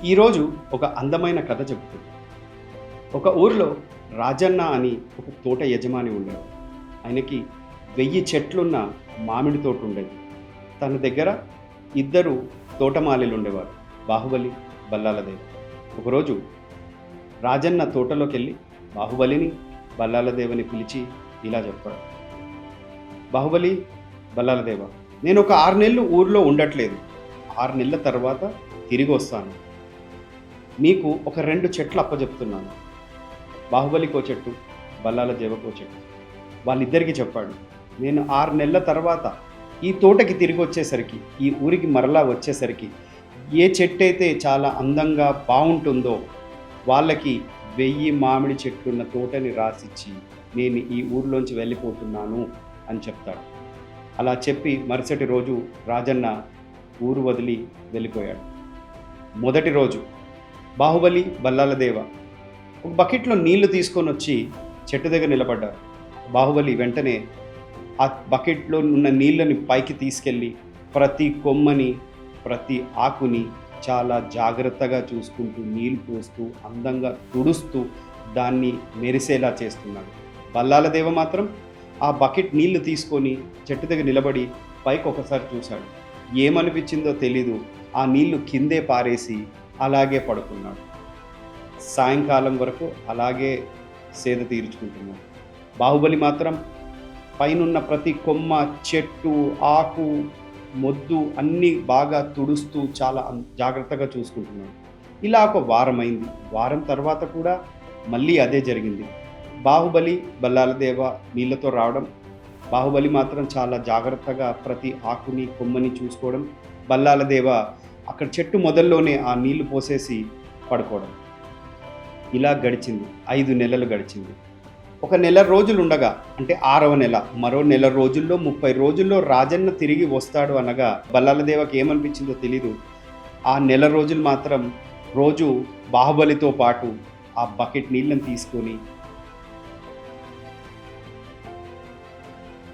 ఈరోజు ఒక అందమైన కథ చెబుతుంది. ఒక ఊరిలో రాజన్న అని ఒక తోట యజమాని ఉండేవాడు. ఆయనకి 1000 చెట్లున్న మామిడి తోట ఉండేది. తన దగ్గర ఇద్దరు తోటమాలీలు ఉండేవారు, బాహుబలి, బల్లాలదేవ. ఒకరోజు రాజన్న తోటలోకి వెళ్ళి బాహుబలిని, బల్లాలదేవని పిలిచి ఇలా చెప్పాడు: బాహుబలి, బల్లాలదేవ, నేను ఒక 6 నెలలు ఊరిలో ఉండట్లేదు. 6 నెలల తర్వాత తిరిగి వస్తాను. మీకు ఒక 2 చెట్లు అప్పచెప్తున్నాను. బాహుబలికో చెట్టు, బల్లాలదేవకో చెట్టు. వాళ్ళిద్దరికీ చెప్పాడు, నేను 6 నెలల తర్వాత ఈ తోటకి తిరిగి వచ్చేసరికి, ఈ ఊరికి మరలా వచ్చేసరికి ఏ చెట్టు అయితే చాలా అందంగా బాగుంటుందో వాళ్ళకి 1000 మామిడి చెట్లున్న తోటని రాసిచ్చి నేను ఈ ఊరిలోంచి వెళ్ళిపోతున్నాను అని చెప్తాడు. అలా చెప్పి మరుసటి రోజు రాజన్న ఊరు వదిలి వెళ్ళిపోయాడు. మొదటి రోజు బాహుబలి, బల్లాలదేవ ఒక బకెట్లో నీళ్లు తీసుకొని వచ్చి చెట్టు దగ్గర నిలబడ్డారు. బాహుబలి వెంటనే ఆ బకెట్లో ఉన్న నీళ్ళని పైకి తీసుకెళ్ళి ప్రతి కొమ్మని, ప్రతి ఆకుని చాలా జాగ్రత్తగా చూసుకుంటూ, నీళ్ళు పోస్తూ, అందంగా తుడుస్తూ దాన్ని మెరిసేలా చేస్తున్నాడు. బల్లాలదేవ మాత్రం ఆ బకెట్ నీళ్లు తీసుకొని చెట్టు దగ్గర నిలబడి పైకి ఒకసారి చూశాడు. ఏమనిపించిందో తెలీదు, ఆ నీళ్లు కిందే పారేసి అలాగే పడుకున్నాడు. సాయంకాలం వరకు అలాగే సేద తీర్చుకుంటున్నాడు. బాహుబలి మాత్రం పైనున్న ప్రతి కొమ్మ, చెట్టు, ఆకు, మొద్దు అన్నీ బాగా తుడుస్తూ చాలా జాగ్రత్తగా చూసుకుంటున్నాడు. ఇలా ఒక వారం అయింది. వారం తర్వాత కూడా మళ్ళీ అదే జరిగింది. బాహుబలి, బల్లాలదేవ నీళ్ళతో రావడం, బాహుబలి మాత్రం చాలా జాగ్రత్తగా ప్రతి ఆకుని, కొమ్మని చూసుకోవడం, బల్లాలదేవ అక్కడ చెట్టు మొదల్లోనే ఆ నీళ్లు పోసేసి పడుకోవడం. ఇలా గడిచింది. 5 నెలలు గడిచింది. ఒక నెల రోజులు ఉండగా, అంటే 6వ నెల, మరో నెల రోజుల్లో 30 రోజుల్లో రాజన్న తిరిగి వస్తాడు అనగా బల్లాలదేవకి ఏమనిపించిందో తెలీదు. ఆ నెల రోజులు మాత్రం రోజు బాహుబలితో పాటు ఆ బకెట్ నీళ్ళని తీసుకొని